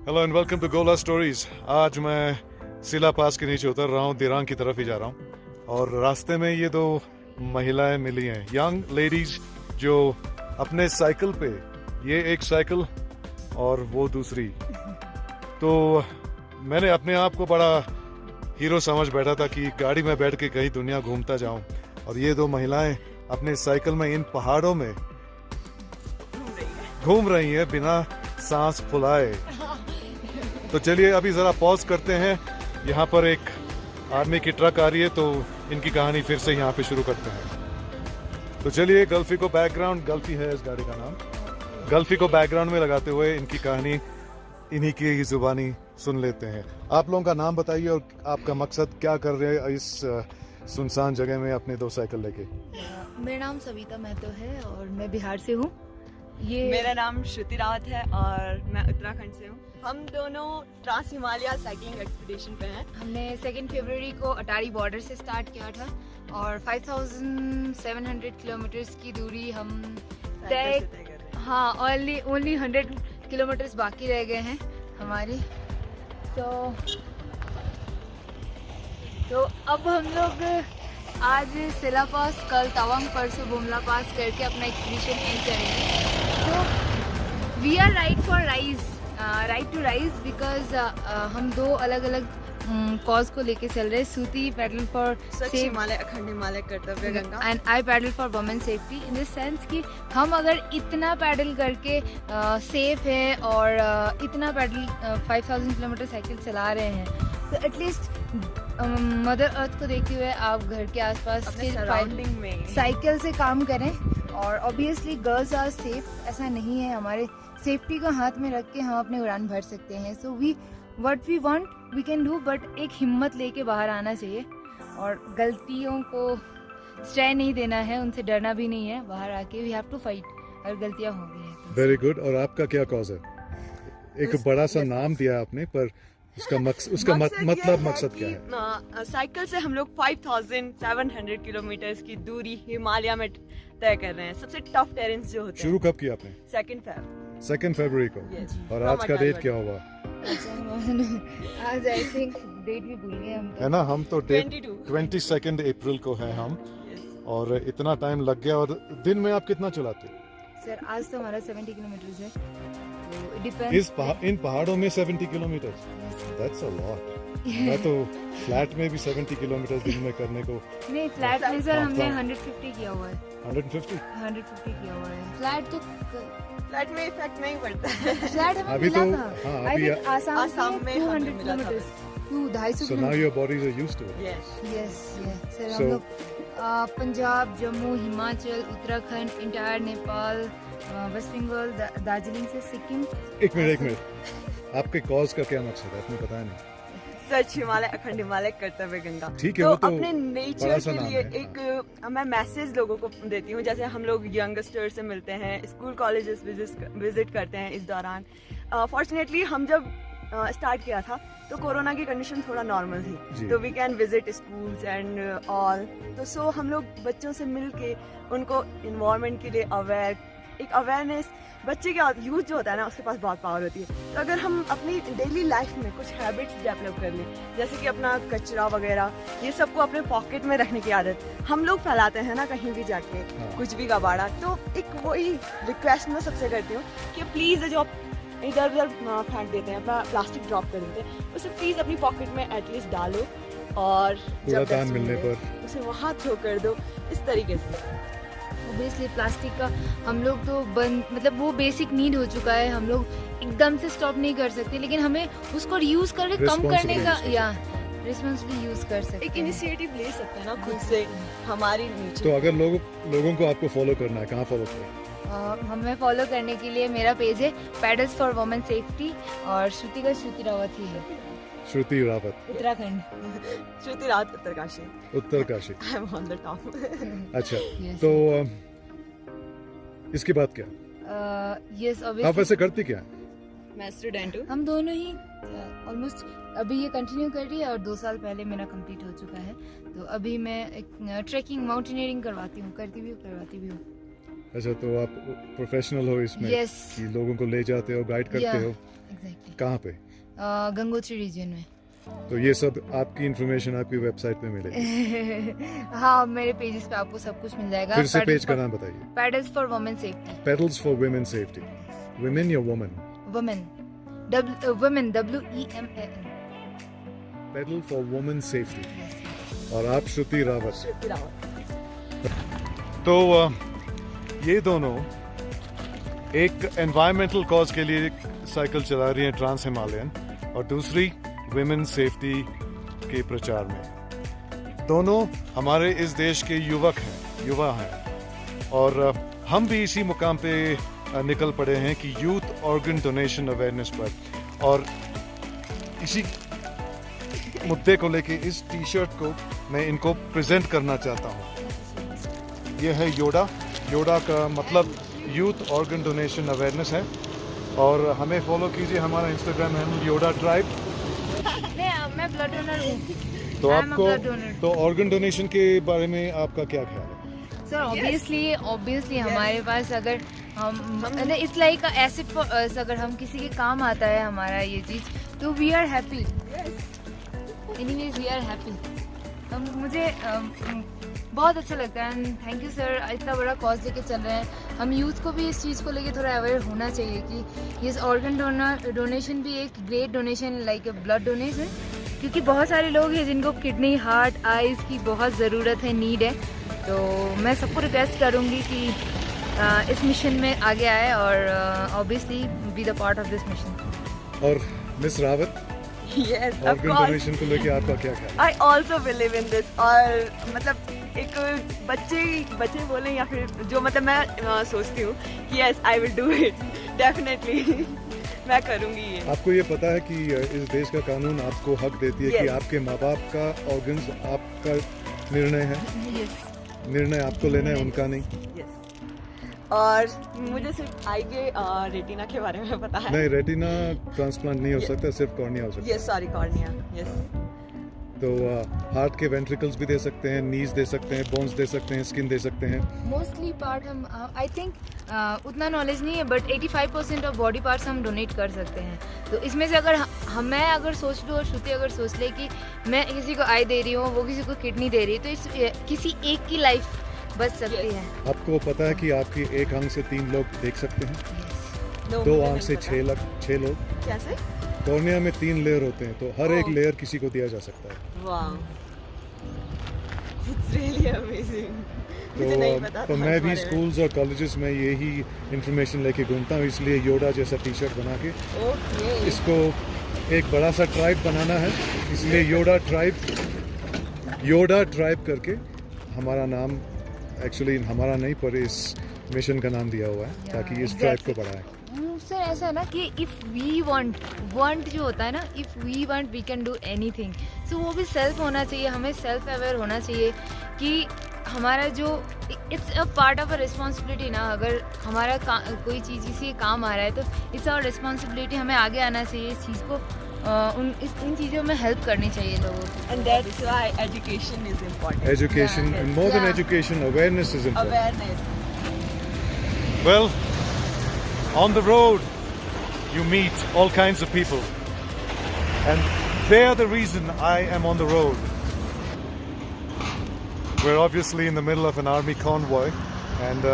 Hello and welcome to गोला stories. आज मैं सिला पास के नीचे उतर रहा हूँ, दिरांग की तरफ ही जा रहा हूँ और रास्ते में ये दो महिलाएं मिली हैं, यंग लेडीज, जो अपने साइकिल पे, ये एक साइकिल और वो दूसरी। तो मैंने अपने आप को बड़ा हीरो समझ बैठा था कि गाड़ी में बैठ के कहीं दुनिया घूमता जाऊं, और ये दो महिलाएं अपने साइकिल में इन पहाड़ों में घूम रही हैं बिना सांस फुलाए। तो चलिए अभी जरा पॉज करते हैं। यहाँ पर एक आर्मी की ट्रक आ रही है, तो इनकी कहानी फिर से यहाँ पे शुरू करते हैं। तो चलिए गल्फी को बैकग्राउंड, गल्फी है इस गाड़ी का नाम, गल्फी को बैकग्राउंड में लगाते हुए इनकी कहानी इन्हीं की जुबानी सुन लेते हैं। आप लोगों का नाम बताइए और आपका मकसद क्या कर रहे हैं इस सुनसान जगह में अपने दो साइकिल लेके। मेरा नाम सविता महतो है और मैं बिहार से हूँ। मेरा नाम श्रुति रावत है और मैं उत्तराखंड से हूँ। हम दोनों ट्रांस हिमालय साइकिलिंग एक्सपीडिशन पे हैं। हमने 2 फरवरी को अटारी बॉर्डर से स्टार्ट किया था और 5700 किलोमीटर्स की दूरी हम तय कर रहे हैं। हाँ, ओनली 100 किलोमीटर्स बाकी रह गए हैं हमारी। तो अब हम लोग आज सिला पास, कल तवांग, परसों बुमला पास करके अपना एक्सपीडिशन एंड करेंगे। So we are right to rise because हम दो अलग अलग कॉज को लेके चल रहे हैं। सूती पैडल फॉर स्वच्छ Himalaya, Akhand Himalaya, Kartavya Ganga, and I paddle for women safety. In the sense कि हम अगर इतना पैडल करके सेफ है और इतना पैडल 5000 किलोमीटर साइकिल चला रहे हैं, तो एटलीस्ट मदर अर्थ को देखते हुए आप घर के आसपास अपने सराउंडिंग में साइकिल से काम करें। और ऑब्वियसली गर्ल्स आर सेफ, ऐसा नहीं है, हमारे सेफ्टी को हाथ में रख के हम अपने उड़ान भर सकते हैं। So what we want we can do, but एक हिम्मत लेके बाहर आना चाहिए और गलतियों को श्रेय नहीं देना है, उनसे डरना भी नहीं है। बाहर आके वी हैव टू फाइट अगर गलतियां हो गई है। Very good. और आपका क्या कॉज है? एक बड़ा सा नाम दिया आपने, पर उसका मकसद क्या है? साइकिल से हम लोग 5700 किलोमीटर की दूरी हिमालय में तय कर रहे हैं। सबसे टफ टेरेंस जो होते हैं। शुरू कब किया आपने? 2 फरवरी को। Yes. और आज का डेट क्या हुआ? आज आई थिंक डेट भी भूल गए हम तो। है ना, हम तो डेट 22 अप्रैल को है हम। Yes. और इतना टाइम लग गया। और दिन में आप कितना चलाते हैं? सर आज तो हमारा 70 किलोमीटर है, तो इट डिपेंड्स। इन पहाड़ों में 70 किलोमीटर, दैट्स अ लॉट। मैं तो फ्लैट में भी 70 किलोमीटर दिन में करने को। नहीं, फ्लैट में सर हमने 150 किया हुआ है। 150 किया हुआ है। फ्लैट में इफेक्ट नहीं पड़ता है। फ्लैट हमें अभी मिला तो था। हाँ, I अभी think आसाम में 200 kilometre, 250 so now your bodies are used to it. Yes. Yes sir. So- हम लोग पंजाब, जम्मू, हिमाचल, उत्तराखंड, इंटायर नेपाल, वेस्ट बंगाल, दार्जिलिंग से सिक्किम। एक मिनट, आपके कॉज का क्या मकसद है? आपने बताया नहीं। स्वच्छ हिमालय, अखंड हिमालय, कर्तव्य गंगा। ठीक है, तो वो तो अपने बड़ा नेचर सा के नाम लिए है। एक मैं मैसेज लोगों को देती हूँ। जैसे हम लोग यंगस्टर से मिलते हैं, स्कूल कॉलेजेस विजिट करते हैं इस दौरान। फॉर्चुनेटली हम जब स्टार्ट किया था तो कोरोना की कंडीशन थोड़ा नॉर्मल थी, तो we can visit schools and all. तो सो हम लोग बच्चों से मिल के उनको इन्वायरमेंट के लिए अवेयरनेस, बच्चे का यूथ जो होता है ना, उसके पास बहुत पावर होती है। तो अगर हम अपनी डेली लाइफ में कुछ हैबिट्स डेवलप कर लें, जैसे कि अपना कचरा वगैरह, ये सबको अपने पॉकेट में रखने की आदत हम लोग फैलाते हैं ना कहीं भी जाके, कुछ भी कबाड़ा। तो एक वही रिक्वेस्ट मैं सबसे करती हूँ कि प्लीज़ जो आप इधर उधर फेंक देते हैं, अपना प्लास्टिक ड्रॉप कर देते हैं, उसे प्लीज़ अपनी पॉकेट में एटलीस्ट डालो और जब कूड़ादान मिलने पर उसे वहाँ थ्रो कर दो, इस तरीके से। ऑब्वियसली प्लास्टिक का हम लोग तो बंद, मतलब वो बेसिक नीड हो चुका है, हम लोग एकदम से स्टॉप नहीं कर सकते, लेकिन हमें उसको यूज करके कम करने का या रिस्पॉन्सिबली यूज कर सकते हैं। एक इनिशिएटिव ले सकते हैं ना खुद से, हमारी नीचे। तो अगर लोगों को आपको फॉलो करना है, कहाँ फॉलो करें? हमें फॉलो करने के लिए मेरा पेज है पैडल्स फॉर वुमेन सेफ्टी, और श्रुति रावत ही है। Shruti Rawat, Uttarakhand. Shruti Rawat, Uttarkashi. I am on the top. अच्छा, Yes. तो इसके बाद क्या? यस, आप वैसे करती क्या? मैं स्टूडेंट हूँ। हम दोनों ही ऑलमोस्ट अभी ये कंटिन्यू कर रही है और 2 साल पहले मेरा कंप्लीट हो चुका है। तो अभी मैं एक ट्रैकिंग, माउंटेनियरिंग करवाती हूँ, करवाती भी हूँ। अच्छा, तो आप प्रोफेशनल हो इसमें? Yes. कि लोगों को ले जाते हो, गाइड करते Yeah. हो? एग्जैक्टली कहाँ पे? गंगोत्री रीजन में। तो ये सब आपकी इंफॉर्मेशन आपकी वेबसाइट पे मिलेगी। हाँ, मेरे पेजेस पे आपको सब कुछ मिल जाएगा। फिर से पेज का नाम बताइए। Paddles for women safety. Pedals for women safety. Women या woman? Women women WEMAN। Pedal for women safety. और आप श्रुति रावत। तो ये दोनों एक एनवायरमेंटल कॉज के लिए साइकिल चला रही हैं, ट्रांस हिमालयन, और दूसरी विमेन सेफ्टी के प्रचार में। दोनों हमारे इस देश के युवा हैं और हम भी इसी मुकाम पे निकल पड़े हैं कि यूथ ऑर्गन डोनेशन अवेयरनेस पर, और इसी मुद्दे को लेके इस टी शर्ट को मैं इनको प्रेजेंट करना चाहता हूँ। ये है योडा का मतलब यूथ ऑर्गन डोनेशन अवेयरनेस है, और हमें फॉलो कीजिए, हमारा इंस्टाग्राम है योडा ट्राइब। मैं ब्लड डोनर हूँ। तो I am a आपको blood donor. तो ऑर्गन डोनेशन के बारे में आपका क्या ख्याल है? सर ऑब्वियसली हमारे पास अगर हम it's like acid for us, अगर हम किसी के काम आता है हमारा ये चीज, तो we are happy. Anyways we are happy. मुझे बहुत अच्छा लगता है, एंड थैंक यू सर, इतना बड़ा कॉज लेके चल रहे हैं। हम यूथ को भी इस चीज़ को लेके थोड़ा अवेयर होना चाहिए कि ये ऑर्गन डोनेशन भी एक great donation like blood donation, क्योंकि बहुत सारे लोग हैं जिनको किडनी, हार्ट, आइज़ की बहुत ज़रूरत है, नीड है। तो मैं सबको रिक्वेस्ट करूँगी कि इस मिशन में आगे आए और obviously be the part of this mission. और miss Rawat, Yes, of organ course. Donation को लेके आपका क्या ख्याल है? I also believe in this. और मतलब एक बच्चे बोले या फिर जो, मतलब मैं सोचती हूँ कि yes, I will do it. Definitely. मैं करूँगी ये। आपको ये पता है कि इस देश का कानून आपको हक देती है कि Yes. आपके माँ बाप का ऑर्गन्स आपका निर्णय है, निर्णय आपको लेना है, उनका नहीं। Yes. और मुझे सिर्फ आई के रेटिना के बारे में पता है। नहीं, रेटिना ट्रांसप्लांट नहीं हो सकता, सिर्फ कॉर्निया हो सकता है। Yes, sorry, cornea. यस। तो हार्ट के वेंट्रिकल्स भी दे सकते हैं, नीज दे सकते हैं, बोन्स दे सकते हैं, स्किन दे सकते हैं। मोस्टली पार्ट हम आई थिंक उतना नॉलेज नहीं है, बट 85% ऑफ बॉडी पार्ट्स हम डोनेट कर सकते हैं। तो इसमें से अगर मैं अगर सोच लूँ और श्रुति अगर सोच ले कि मैं किसी को आई दे रही हूँ, वो किसी को किडनी दे रही है, तो इस किसी एक की लाइफ बच सकती है। आपको पता है कि आपकी एक आंख से 3 लोग देख सकते हैं, No, 2 मुझे आंख नहीं से पता। 6 लोग। कैसे? कॉर्निया में 3 लेयर होते हैं, तो हर एक Oh. लेयर किसी को दिया जा सकता है। वाह, इट्स रियली अमेजिंग। मुझे नहीं पता तो था मैं इस भी बारे में। स्कूल्स और कॉलेजेस में यही इंफॉर्मेशन लेके घूमता हूँ, इसलिए योडा जैसा टी शर्ट बना के ओके। इसको एक बड़ा सा ट्राइब बनाना है, इसलिए योडा ट्राइब करके हमारा नाम, एक्चुअली हमारा नहीं पर इस मिशन का नाम दिया हुआ है, ताकि इस ट्राइब को बढ़ाएं। सर ऐसा है ना कि इफ़ वी वांट जो होता है ना, if we want we can do anything. So वो भी सेल्फ होना चाहिए, हमें सेल्फ अवेयर होना चाहिए कि हमारा जो it's a part of a responsibility ना, अगर हमारा कोई चीज़ किसी के काम आ रहा है तो इट्स आवर रिस्पॉन्सिबिलिटी, हमें आगे आना चाहिए इस चीज़ को, इन चीज़ों में हेल्प करनी चाहिए लोगों को। And that's why education is important. Education, Yeah. and more than Yeah. education, awareness is important. Awareness. Well, on the road, you meet all kinds of people, and they are the reason I am on the road. We're obviously in the middle of an army convoy, and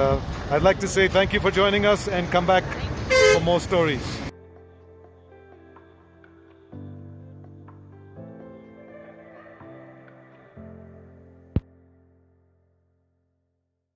I'd like to say thank you for joining us, and come back for more stories.